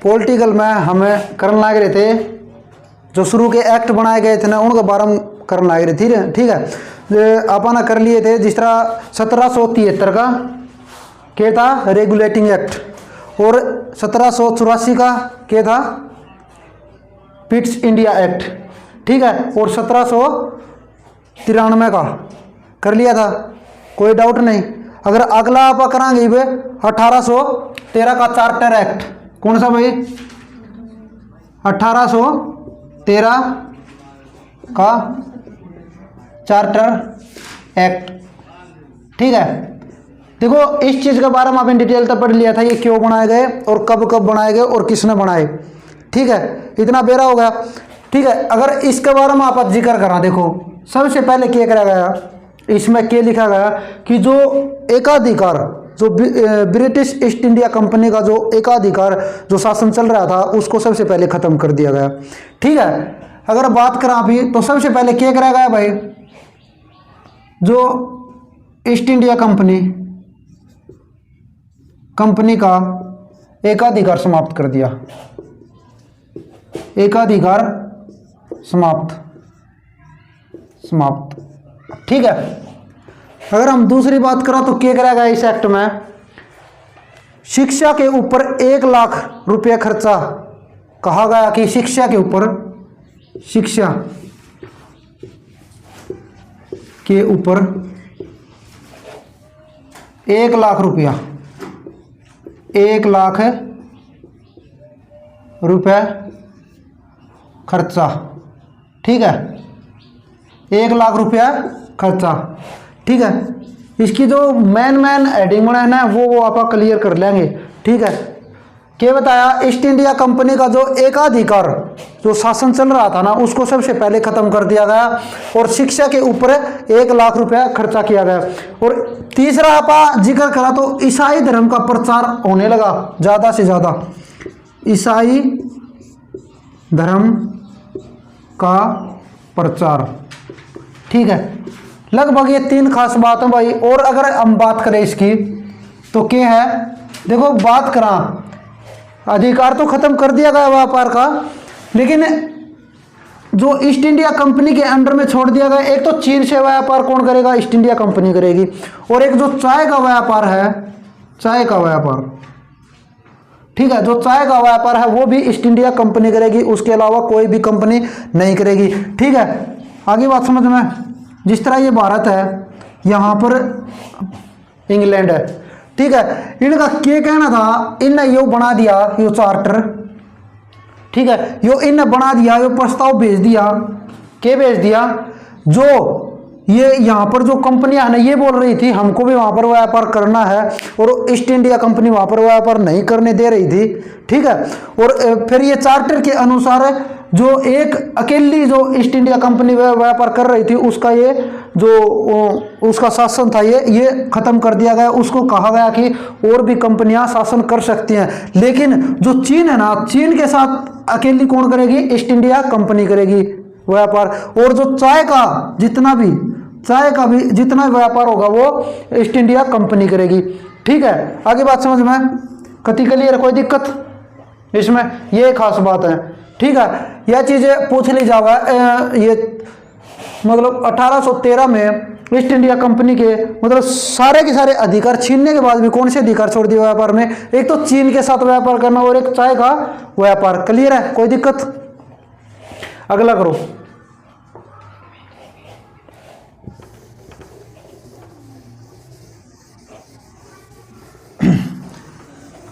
Political में हमें करने लग रहे थे, जो शुरू के एक्ट बनाए गए थे ना उनका बारे में करने लग रहे थे। ठीक है, अपन कर लिए थे जिस तरह 1773 का क्या था रेगुलेटिंग एक्ट, और 1784 का क्या था पिट्स इंडिया एक्ट। ठीक है, और 1793 का कर लिया था, कोई डाउट नहीं। अगर अगला आप कराएंगे वे 1813 का चार्टर एक्ट, कौन सा भाई 1813 का चार्टर एक्ट। ठीक है, देखो इस चीज़ के बारे में आपने डिटेल तक पढ़ लिया था, ये क्यों बनाए गए और कब कब बनाए गए और किसने बनाए। ठीक है, इतना बेरा हो गया। ठीक है, अगर इसके बारे में आप जिक्र करा, देखो सबसे पहले क्या करा गया, इसमें क्या लिखा गया कि जो एकाधिकार, जो ब्रिटिश ईस्ट इंडिया कंपनी का जो एकाधिकार जो शासन चल रहा था उसको सबसे पहले ख़त्म कर दिया गया। ठीक है, अगर बात करा अभी तो सबसे पहले क्या करा गया भाई, जो ईस्ट इंडिया कंपनी का एकाधिकार समाप्त कर दिया, एकाधिकार समाप्त। ठीक है, अगर हम दूसरी बात करें तो क्या करेगा इस एक्ट में, शिक्षा के ऊपर 1 लाख रुपये खर्चा, कहा गया कि शिक्षा के ऊपर 1 लाख रुपया, 1 लाख रुपये खर्चा। ठीक है, 1 लाख रुपया खर्चा। ठीक है, इसकी जो मेन हेडिंग है ना वो आप क्लियर कर लेंगे। ठीक है, क्या बताया, ईस्ट इंडिया कंपनी का जो एकाधिकार जो शासन चल रहा था ना उसको सबसे पहले खत्म कर दिया गया, और शिक्षा के ऊपर 1 लाख रुपया खर्चा किया गया। और तीसरा आप जिक्र करा तो ईसाई धर्म का प्रचार होने लगा ज़्यादा से ज़्यादा, ईसाई धर्म का प्रचार। ठीक है, लगभग ये 3 खास बात है भाई। और अगर हम बात करें इसकी तो क्या है, देखो बात करा अधिकार तो खत्म कर दिया गया व्यापार का, लेकिन जो ईस्ट इंडिया कंपनी के अंडर में छोड़ दिया गया, एक तो चीन से व्यापार कौन करेगा, ईस्ट इंडिया कंपनी करेगी, और एक जो चाय का व्यापार है, चाय का व्यापार, ठीक है, जो चाय का व्यापार है वो भी ईस्ट इंडिया कंपनी करेगी, उसके अलावा कोई भी कंपनी नहीं करेगी। ठीक है, आगे बात समझ में, जिस तरह ये भारत है, यहाँ पर इंग्लैंड है। ठीक है, इनका क्या कहना था, इनने यो बना दिया यो चार्टर। ठीक है, यो इनने बना दिया, यो प्रस्ताव भेज दिया, क्या भेज दिया, जो ये यहाँ पर जो कंपनियां है ना ये बोल रही थी हमको भी वहाँ पर व्यापार करना है, और ईस्ट इंडिया कंपनी वहाँ पर व्यापार नहीं करने दे रही थी। ठीक है, और फिर ये चार्टर के अनुसार जो एक अकेली जो ईस्ट इंडिया कंपनी व्यापार कर रही थी उसका ये जो उसका शासन था ये खत्म कर दिया गया। उसको कहा गया कि और भी कंपनियां शासन कर सकती हैं, लेकिन जो चीन है ना, चीन के साथ अकेली कौन करेगी, ईस्ट इंडिया कंपनी करेगी व्यापार। और जो चाय का भी जितना व्यापार होगा वो ईस्ट इंडिया कंपनी करेगी। ठीक है, आगे बात समझ में कति क्लियर, कोई दिक्कत इसमें, ये खास बात है। ठीक है, यह चीज़ें पूछ ली जावा, ये मतलब 1813 में ईस्ट इंडिया कंपनी के मतलब सारे के सारे अधिकार छीनने के बाद भी कौन से अधिकार छोड़ दिए व्यापार में, एक तो चीन के साथ व्यापार करना और एक चाय का व्यापार। क्लियर है, कोई दिक्कत, अगला करो।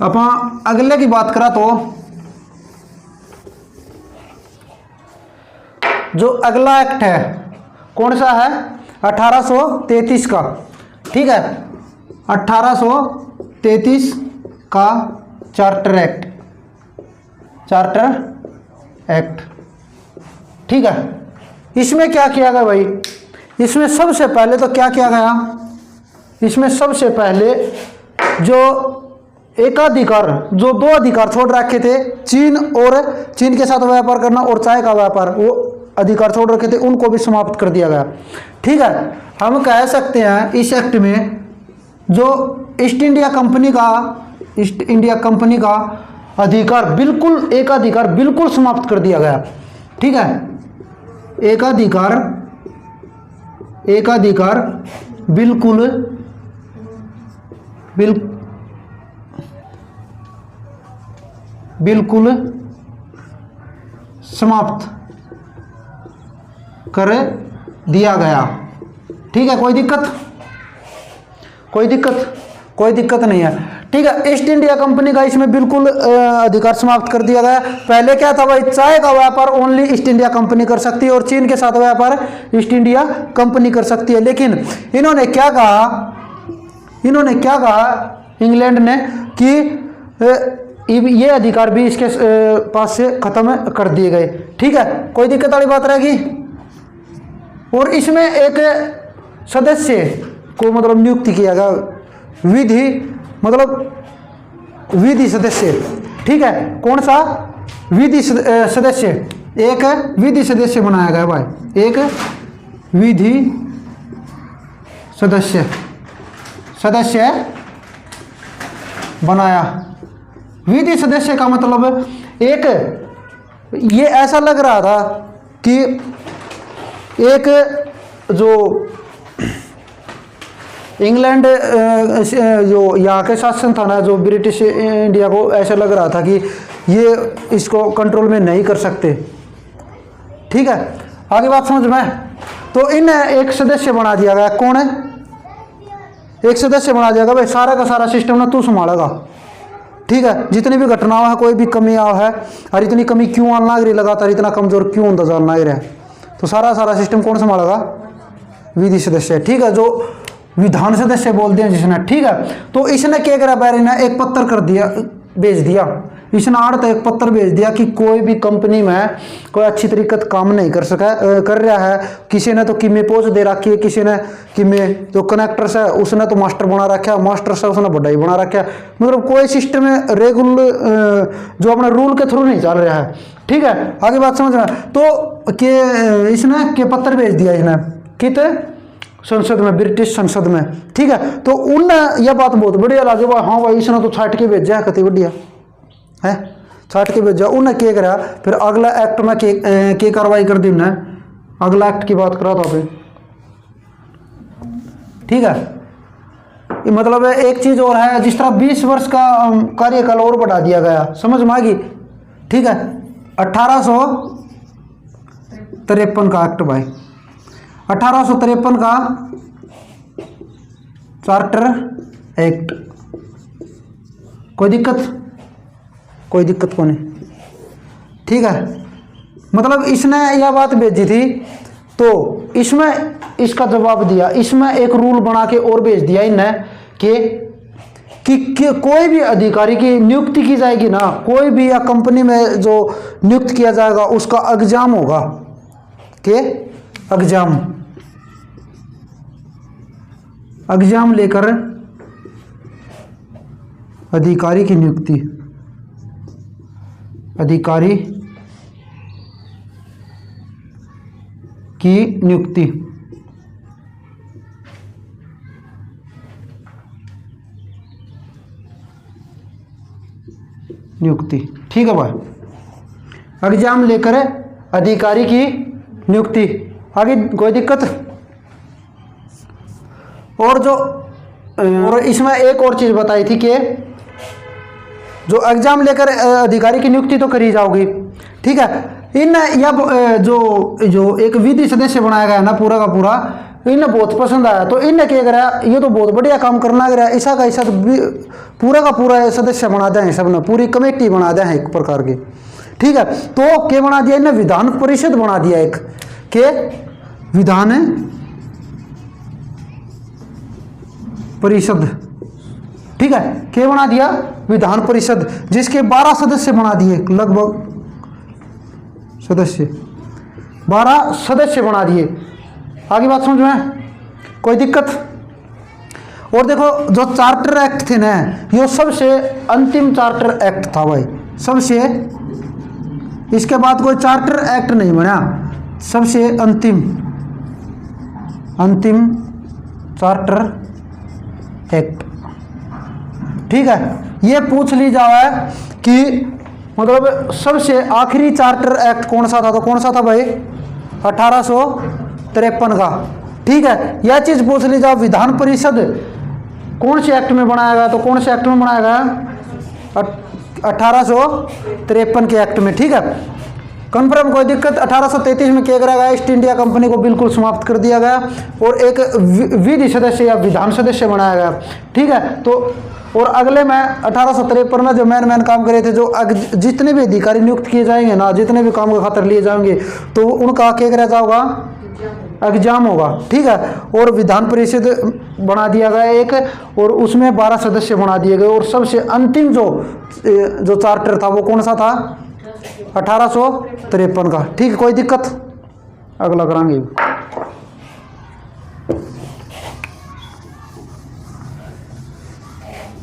अपन अगले की बात करा तो जो अगला एक्ट है कौन सा है, 1833 का। ठीक है, 1833 का चार्टर एक्ट। ठीक है, इसमें क्या किया गया भाई, इसमें सबसे पहले तो क्या किया गया, इसमें सबसे पहले जो एकाधिकार, जो 2 अधिकार छोड़ रखे थे, चीन के साथ व्यापार करना और चाय का व्यापार, वो अधिकार छोड़ रखे थे, उनको भी समाप्त कर दिया गया। ठीक है, हम कह सकते हैं इस एक्ट में जो ईस्ट इंडिया कंपनी का अधिकार बिल्कुल, एकाधिकार बिल्कुल समाप्त कर दिया गया। ठीक है, एकाधिकार बिल्कुल बिल्कुल समाप्त कर दिया गया। ठीक है, कोई दिक्कत नहीं है। ठीक है, ईस्ट इंडिया कंपनी का इसमें बिल्कुल अधिकार समाप्त कर दिया गया। पहले क्या था भाई, चाय का व्यापार ओनली ईस्ट इंडिया कंपनी कर सकती है और चीन के साथ व्यापार ईस्ट इंडिया कंपनी कर सकती है। लेकिन इन्होंने क्या कहा इंग्लैंड ने कि ये अधिकार भी इसके पास से खत्म कर दिए गए। ठीक है, कोई दिक्कत वाली बात रहेगी। और इसमें एक सदस्य को मतलब नियुक्ति किया गया, विधि सदस्य। ठीक है, कौन सा विधि सदस्य, एक विधि सदस्य बनाया गया भाई, एक विधि सदस्य बनाया। विधि सदस्य का मतलब एक, ये ऐसा लग रहा था कि एक जो इंग्लैंड जो यहाँ के शासन था ना, जो ब्रिटिश इंडिया को, ऐसा लग रहा था कि ये इसको कंट्रोल में नहीं कर सकते। ठीक है, आगे बात समझ में। तो इन्हें एक सदस्य बना दिया गया। कौन है? एक सदस्य बना दिया गया भाई, सारा का सारा सिस्टम ना तू संभालेगा। ठीक है, जितनी भी घटनाओं है, कोई भी कमी आओ है, और इतनी कमी क्यों आना लग रही, लगातार इतना कमजोर क्यों होता जा रहा है, तो सारा सिस्टम कौन संभालेगा? विधि सदस्य। ठीक है, जो विधान सदस्य बोलते हैं जिसने। ठीक है, तो इसने क्या करा, बैरी ने एक पत्र भेज दिया। इसने आड़ तक एक पत्र भेज दिया कि कोई भी कंपनी में कोई अच्छी तरीके से काम नहीं कर रहा है। किसी ने तो किमे पोस्ट दे रखी है, किसी ने किमे जो कनेक्टर है उसने तो मास्टर बना रखा है, मास्टर से उसने बढ़ाई बना रखा है। मतलब कोई सिस्टम में रेगुलर जो अपने रूल के थ्रू नहीं चल रहा है। ठीक है, आगे बात समझ रहा। तो इसने के पत्र भेज दिया, इसने कित संसद में, ब्रिटिश संसद में। ठीक है, तो उनने यह बात बहुत बढ़िया लगी, हाँ भाई इसने तो छाट के भेजा है, कति बढ़िया है, छाट के भेजा। उन्हें क्या करा, फिर अगला एक्ट में क्या कार्रवाई कर दी उन्हें, अगला एक्ट की बात करा था फिर। ठीक है, मतलब एक चीज और है, जिस तरह 20 वर्ष का कार्यकाल और बढ़ा दिया गया, समझ में आ गई। ठीक है, 1853 का एक्ट भाई, 1853 का चार्टर एक्ट। कोई दिक्कत को नहीं। ठीक है, मतलब इसने यह बात भेजी थी, तो इसमें इसका जवाब दिया, इसमें एक रूल बना के और भेज दिया इन्हें कि कोई भी अधिकारी की नियुक्ति की जाएगी ना, कोई भी या कंपनी में जो नियुक्त किया जाएगा उसका एग्जाम होगा, के एग्जाम लेकर अधिकारी की नियुक्ति, अधिकारी की नियुक्ति। ठीक है भाई, एग्जाम लेकर अधिकारी की नियुक्ति। आगे कोई दिक्कत? और इसमें एक और चीज बताई थी कि जो एग्जाम लेकर अधिकारी की नियुक्ति तो करी जाओगी। ठीक है, इन या जो एक विधि सदस्य बनाया गया ना पूरा का पूरा, इन्हें बहुत पसंद आया। तो इन्हें क्या करा, ये तो बहुत बढ़िया काम करना गया, ऐसा का ऐसा तो पूरा का पूरा सदस्य बना दें, सबने पूरी कमेटी बना दें एक प्रकार की। ठीक है, तो क्या बना दिया इन्हें, विधान परिषद बना दिया, एक के विधान परिषद। ठीक है, क्या बना दिया, विधान परिषद, जिसके 12 सदस्य बना दिए, लगभग 12 सदस्य बना दिए। आगे बात समझ में, कोई दिक्कत? और देखो जो चार्टर एक्ट थे ना, ये सबसे अंतिम चार्टर एक्ट था भाई, सबसे, इसके बाद कोई चार्टर एक्ट नहीं बना, सबसे अंतिम चार्टर एक्ट। ठीक है, ये पूछ ली जाए कि मतलब सबसे आखिरी चार्टर एक्ट कौन सा था, तो कौन सा था भाई 1853 का। ठीक है, यह चीज पूछ ली जाओ विधान परिषद कौन से एक्ट में बनाया गया, तो कौन से एक्ट में बनाया गया 1853 के एक्ट में। ठीक है, कन्फर्म, कोई दिक्कत। 1833 में क्या करा गया, ईस्ट इंडिया कंपनी को बिल्कुल समाप्त कर दिया गया और एक विधि सदस्य या विधान सदस्य बनाया गया। ठीक है, तो और अगले में 1853 में जो मैन काम करे थे, जो जितने भी अधिकारी नियुक्त किए जाएंगे ना, जितने भी काम के खातर लिए जाएंगे, तो उनका क्या करा जाएगा, एग्जाम होगा। ठीक है, और विधान परिषद बना दिया गया एक, और उसमें 12 सदस्य बना दिए गए, और सबसे अंतिम जो चार्टर था वो कौन सा था 1853 का। ठीक है, कोई दिक्कत, अगला करांगे।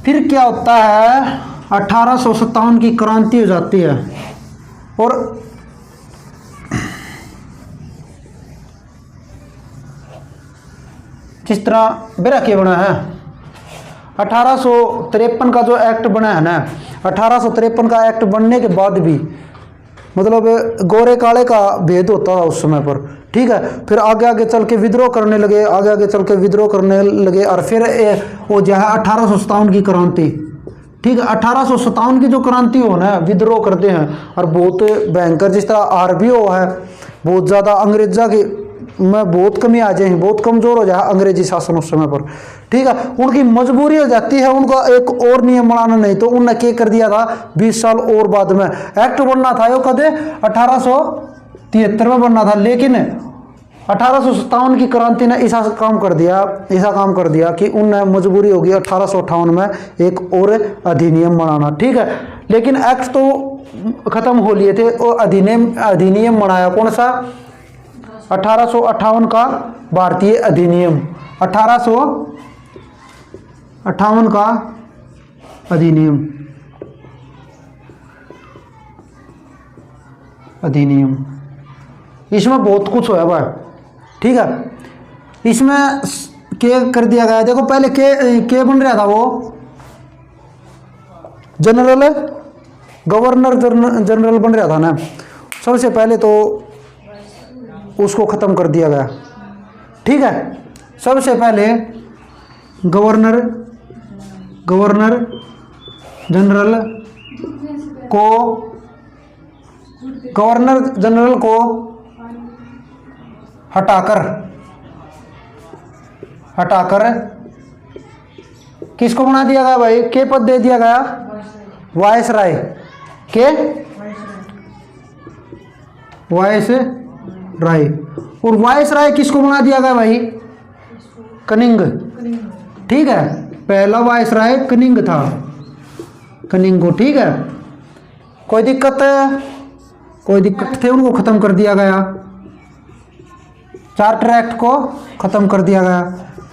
फिर क्या होता है, 1857 की क्रांति हो जाती है, और किस तरह बेरा के बना है 1853 का जो एक्ट बना है ना, 1853 का एक्ट बनने के बाद भी मतलब गोरे काले का भेद होता था उस समय पर। ठीक है, फिर आगे आगे चल के विद्रोह करने लगे, आगे आगे चल के विद्रोह करने लगे, और फिर वो जो है 1857 की क्रांति। ठीक है, 1857 की जो क्रांति हो ना, विद्रोह करते हैं और बहुत भयंकर, जिस तरह आरबीओ है, बहुत ज़्यादा अंग्रेजा की में बहुत कमी आ जाए, बहुत कमज़ोर हो जाए अंग्रेजी शासन उस समय पर। ठीक है, उनकी मजबूरी हो जाती है, उनका एक और नियम बनाना, नहीं तो उनने क्या कर दिया था 20 साल और बाद में एक्ट बनना था, यो कदे 1873 में बनना था, लेकिन 1857 की क्रांति ने ऐसा काम कर दिया कि उनने मजबूरी होगी 1858 में एक और अधिनियम बनाना। ठीक है, लेकिन एक्ट तो खत्म हो लिए थे, और अधिनियम बनाया कौन सा 1858 का भारतीय अधिनियम, 1858 का अधिनियम। इसमें बहुत कुछ होया भाई। ठीक है, इसमें क्या कर दिया गया, देखो पहले क्या बन रहा था, वो गवर्नर जनरल बन रहा था ना, सबसे पहले तो उसको ख़त्म कर दिया गया। ठीक है, सबसे पहले गवर्नर जनरल को हटाकर किसको बना दिया गया भाई, के पद दे दिया गया, वायसराय के, वायसराय। और वायसराय किसको बना दिया गया भाई, कनिंग। ठीक है, पहला वायसराय कनिंग था, कनिंग को। ठीक है, कोई दिक्कत थे, उनको खत्म कर दिया गया, चार्टर एक्ट को खत्म कर दिया गया।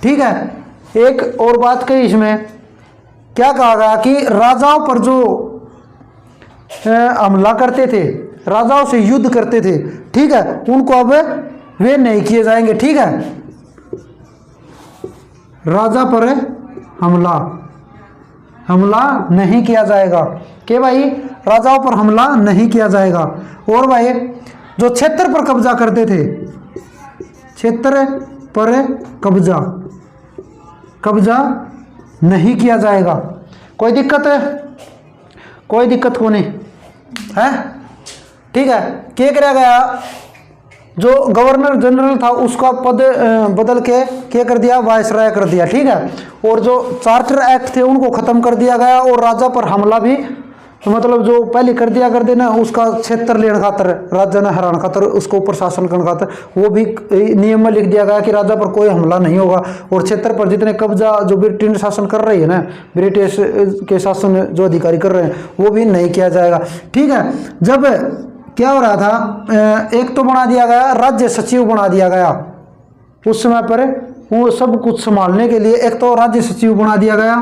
ठीक है, एक और बात कही इसमें, क्या कहा गया कि राजाओं पर जो हमला करते थे, राजाओं से युद्ध करते थे, ठीक है, उनको अब वे नहीं किए जाएंगे। ठीक है, राजा पर हमला नहीं किया जाएगा, कि भाई राजाओं पर हमला नहीं किया जाएगा। और भाई जो क्षेत्र पर कब्जा करते थे, क्षेत्र पर कब्जा नहीं किया जाएगा। कोई दिक्कत है, कोई दिक्कत को नहीं है। ठीक है, क्या किया गया, जो गवर्नर जनरल था उसका पद बदल के क्या कर दिया, वायसराय कर दिया। ठीक है, और जो चार्टर एक्ट थे उनको खत्म कर दिया गया, और राजा पर हमला भी मतलब जो पहले कर दिया कर देना, उसका क्षेत्र लेने खातर, राजा ने हराने खातर, उसको ऊपर शासन करने खातर, वो भी नियम में लिख दिया गया कि राजा पर कोई हमला नहीं होगा, और क्षेत्र पर जितने कब्जा जो ब्रिटेन शासन कर रही है ना, ब्रिटिश के शासन जो अधिकारी कर रहे हैं, वो भी नहीं किया जाएगा। ठीक है, जब क्या हो रहा था, एक तो बना दिया गया राज्य सचिव बना दिया गया उस समय पर, वो सब कुछ संभालने के लिए एक तो राज्य सचिव बना दिया गया,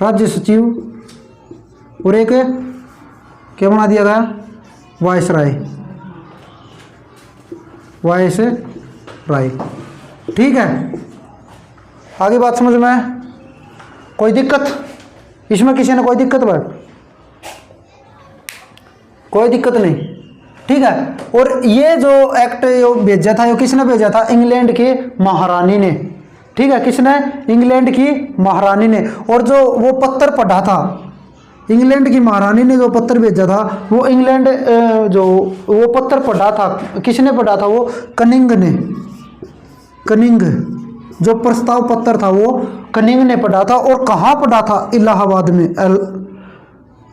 राज्य सचिव, और एक क्या बना दिया गया, वायसराय। ठीक है, आगे बात समझ में, कोई दिक्कत इसमें, किसी ने कोई दिक्कत भाई? कोई दिक्कत नहीं, ठीक है। और ये जो एक्ट जो भेजा था, ये किसने भेजा था? इंग्लैंड की महारानी ने, ठीक है। किसने? इंग्लैंड की महारानी ने। और जो वो पत्र पढ़ा था, इंग्लैंड की महारानी ने जो पत्र भेजा था, वो इंग्लैंड जो वो पत्र पढ़ा था, किसने पढ़ा था? वो कनिंग ने। कनिंग जो प्रस्ताव पत्र था वो कनिंग ने पढ़ा था। और कहाँ पढ़ा था? इलाहाबाद में,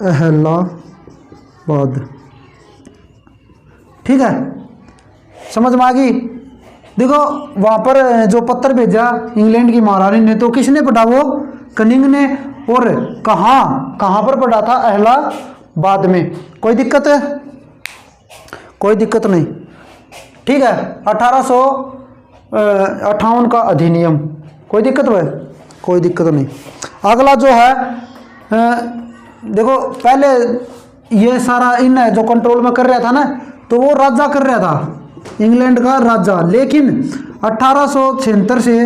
इलाहाबाद, ठीक है। समझ में आ गई? देखो वहाँ पर जो पत्र भेजा इंग्लैंड की महारानी ने, तो किसने पढ़ा? वो कनिंग ने। और कहाँ पर पढ़ा था? इलाहाबाद में। कोई दिक्कत है? कोई दिक्कत नहीं, ठीक है। 1858 का अधिनियम, कोई दिक्कत है? कोई दिक्कत नहीं। अगला जो है देखो, पहले ये सारा इन जो कंट्रोल में कर रहा था ना, तो वो राजा कर रहा था, इंग्लैंड का राजा। लेकिन 1876 से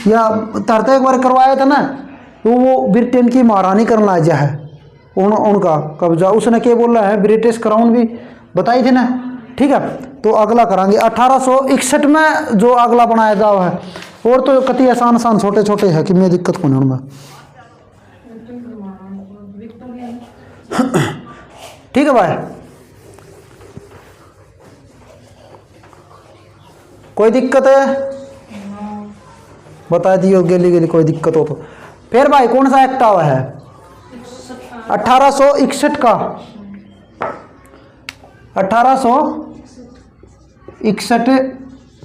या तरता एक बार करवाया था ना, तो वो ब्रिटेन की महारानी करना आजा है उनका कब्जा। उसने क्या बोला है? ब्रिटिश क्राउन भी बताई थी ना, ठीक है। तो अगला करांगे 1861 में जो अगला बनाया जाओ है। और तो कति आसान आसान छोटे छोटे है कि मैं दिक्कत कौन है उनमें, ठीक है भाई। कोई दिक्कत है? बता दियो गेली गेली कोई दिक्कत हो तो। फिर भाई कौन सा एक्ट आवा है? 1861 का। 1861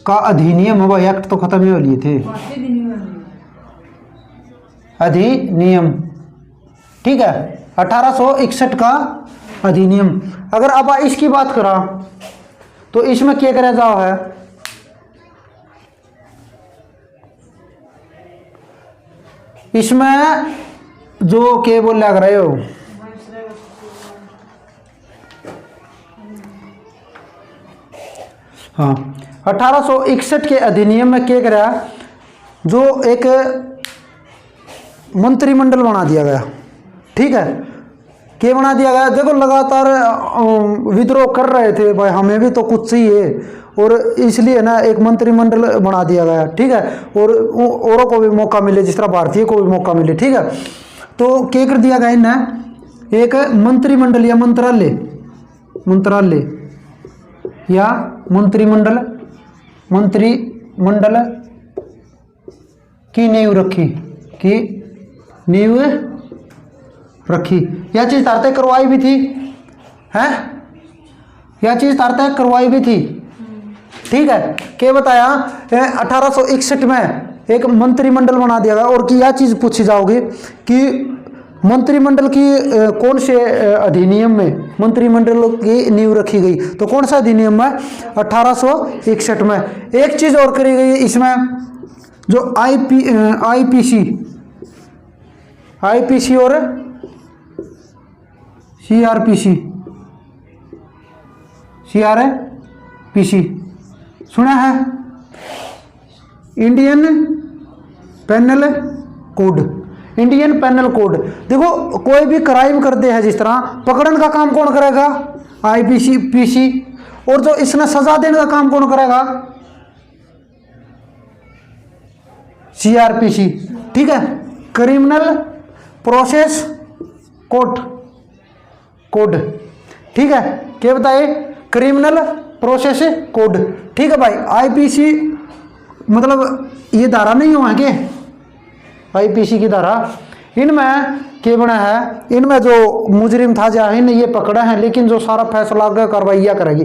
का अधिनियम है भाई। एक्ट तो खत्म ही हो लिए थे, अधिनियम, ठीक है। 1861 का अधिनियम। अगर अब इसकी बात करा तो इसमें क्या करा जाओ है? इसमें जो क्या बोल लग रहे हो, हाँ, 1861 के अधिनियम में क्या करा? जो एक मंत्रिमंडल बना दिया गया, ठीक है। क्या बना दिया गया? देखो लगातार विद्रोह कर रहे थे भाई, हमें भी तो कुछ चाहिए, और इसलिए ना एक मंत्रिमंडल बना दिया गया, ठीक है। और औरों को भी मौका मिले, जिस तरह भारतीय को भी मौका मिले, ठीक है। तो क्या कर दिया गया इन्हें? एक मंत्रिमंडल या मंत्रालय या मंत्रिमंडल की नींव रखी। यह चीज तारते करवाई भी थी, हैं? यह चीज तारते करवाई भी थी, ठीक है। क्या बताया? 1861 में एक मंत्रिमंडल बना दिया गया। और कि यह चीज पूछी जाओगी कि मंत्रिमंडल की कौन से अधिनियम में मंत्रिमंडल की नींव रखी गई? तो कौन सा अधिनियम है? 1861 में। एक चीज और करी गई इसमें, जो आईपीसी और सीआरपीसी सुना है? Indian penal code. देखो कोई भी क्राइम करते हैं जिस तरह, पकड़न का काम कौन करेगा? आईपीसी। और जो इसने सजा देने का काम कौन करेगा? सीआरपीसी, ठीक है। क्रिमिनल प्रोसेस कोड, ठीक है। क्या बताइए? क्रिमिनल प्रोसेस कोड, ठीक है भाई। आईपीसी मतलब ये धारा नहीं हुआ है कि आईपीसी की धारा, इनमें क्या बना है? इनमें जो मुजरिम था जाहिर ये पकड़ा है, लेकिन जो सारा फैसला कार्रवाई करेगी,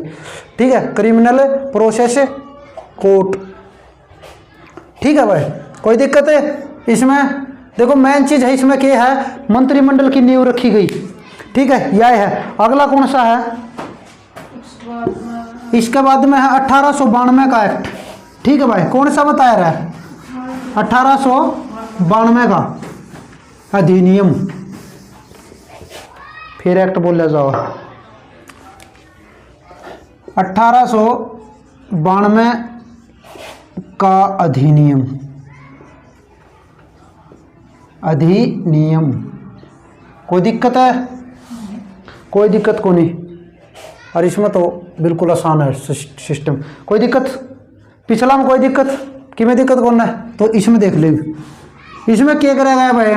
ठीक है, क्रिमिनल प्रोसेस कोर्ट, ठीक है भाई। कोई दिक्कत है इसमें? देखो मेन चीज है इसमें क्या है? मंत्रिमंडल की नींव रखी गई, ठीक है, यह है। अगला कौन सा है? इसके बाद में है 1892 का एक्ट, ठीक है भाई। कौन सा बताया रहा है? 1892 का अधिनियम। फिर एक्ट बोल जाओ। 1892 का अधिनियम। कोई दिक्कत है? कोई दिक्कत को नहीं, और इसमें तो बिल्कुल आसान है सिस्टम, कोई दिक्कत? पिछला में कोई दिक्कत? कि में दिक्कत कौन है? तो इसमें देख ले, इसमें क्या करेगा भाई,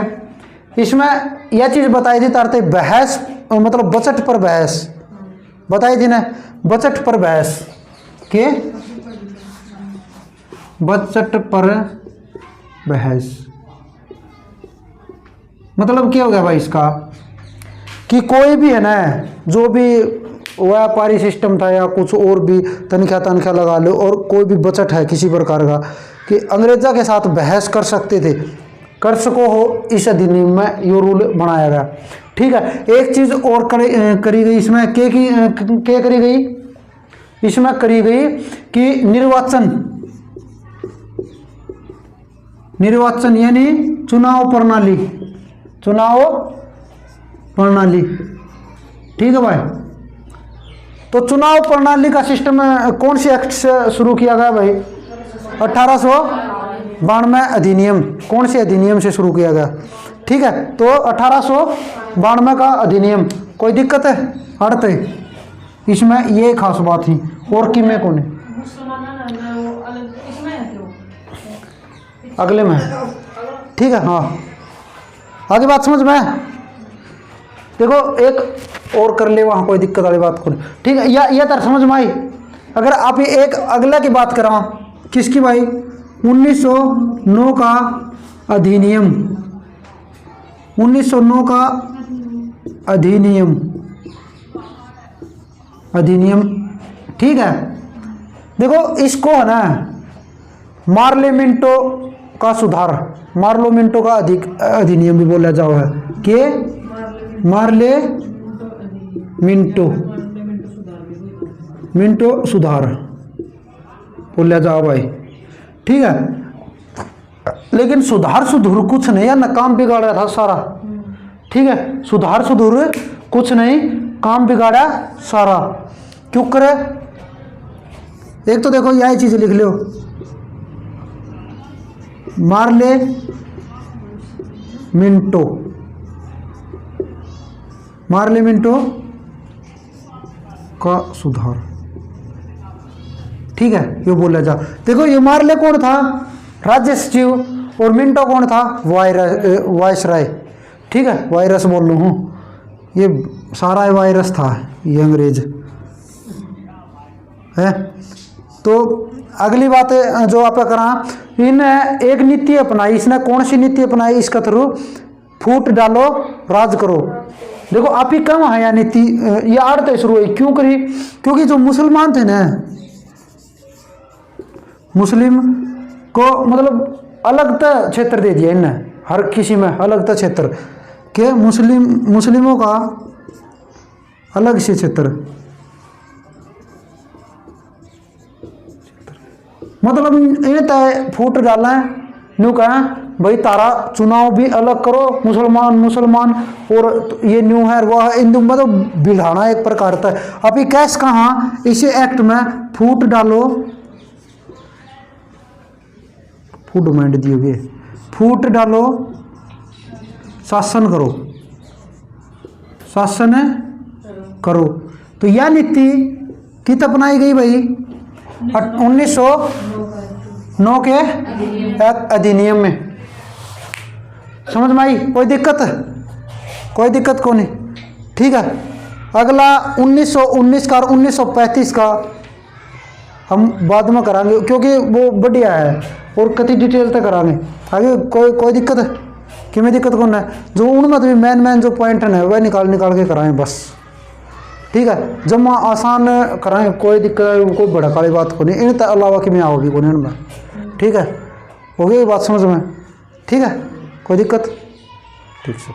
इसमें यह चीज़ बताई थी तारते बहस, मतलब बजट पर बहस बताई थी ना, बजट पर बहस के, बजट पर बहस मतलब क्या हो गया भाई इसका, कि कोई भी है ना, जो भी व्यापारी सिस्टम था या कुछ और भी तनख्वाह लगा लो, और कोई भी बजट है किसी प्रकार का, कि अंग्रेजा के साथ बहस कर सकते थे, कर सको हो, इस अधिनियम में ये रूल बनाया गया। ठीक है, एक चीज़ और करी गई इसमें, क्या करी गई इसमें, करी गई कि निर्वाचन यानी चुनाव प्रणाली, ठीक है भाई। तो चुनाव प्रणाली का सिस्टम कौन से एक्ट से शुरू किया गया भाई? 1892 अधिनियम, कौन से अधिनियम से शुरू किया गया? ठीक है, तो 1892 का अधिनियम, कोई दिक्कत है? अर्थ है इसमें ये खास बात थी, और कि में कौन है अगले में, ठीक है। हाँ, आगे बात समझ में? देखो एक और कर ले, वहाँ कोई दिक्कत वाली बात कौन, ठीक है। या तर समझ में आई? अगर आप ये एक अगला की बात करा, किसकी भाई? 1909 का अधिनियम, 1909 का अधिनियम, ठीक है। देखो इसको है ना मार्लेमेंटो का सुधार, मार्लोमेंटो का अधिनियम भी बोला जाओ है कि मिंटो सुधार बोला जाओ भाई, ठीक है। लेकिन सुधार कुछ नहीं है ना, काम बिगाड़ा था सारा, ठीक है। सुधार कुछ नहीं, काम बिगाड़ा सारा। क्यों करे? एक तो देखो यही चीज लिख लो, मार्लेमेंटो का सुधार, ठीक है। ये बोला जा, देखो ये मार्ले कौन था? राज्य सचिव, और मिंटो कौन था? वायसराय, ठीक है। वायरस बोल लूँ हूँ, ये सारा वायरस था, ये अंग्रेज है। तो अगली बात जो आप करा, इन एक नीति अपनाई, इसने कौन सी नीति अपनाई? इसका थ्रू फूट डालो राज करो। देखो आप ही कम है या नीति, ये आड़ते शुरू हुई क्यों करी? क्योंकि जो मुसलमान थे ना, मुस्लिम को मतलब अलग तो क्षेत्र दे दिया इनने, हर किसी में अलग तो क्षेत्र के, मुस्लिमों का अलग से क्षेत्र, मतलब इन्हें तय फूट डाला है, न्यू कहा भाई तारा चुनाव भी अलग करो, मुसलमान और ये न्यू है वह हिंदू, मतलब बिढ़ाना एक प्रकार का। अभी कैस कहा इसी एक्ट में फूट डालो, फूट डिमांड दी हुई, फूट डालो शासन करो। तो यह नीति कित अपनाई गई भाई? 1909 के अधिनियम में। समझ में आई? कोई दिक्कत को नहीं, ठीक है। अगला 1919 का और 1935 का हम बाद में करांगे, क्योंकि वो बढ़िया है और कति डिटेल तक करांगे आगे। कोई दिक्कत है कि में दिक्कत कौन है? जो उनमें तो मेन जो पॉइंट है वह निकाल के कराएं बस, ठीक है। जब मैं आसान कराएं, कोई दिक्कत, कोई बड़ा काली बात को नहीं, इन अलावा कि मैं आओगी को नहीं उनमें, ठीक है। हो गई बात समझ में? ठीक है, कोई दिक्कत? ठीक से।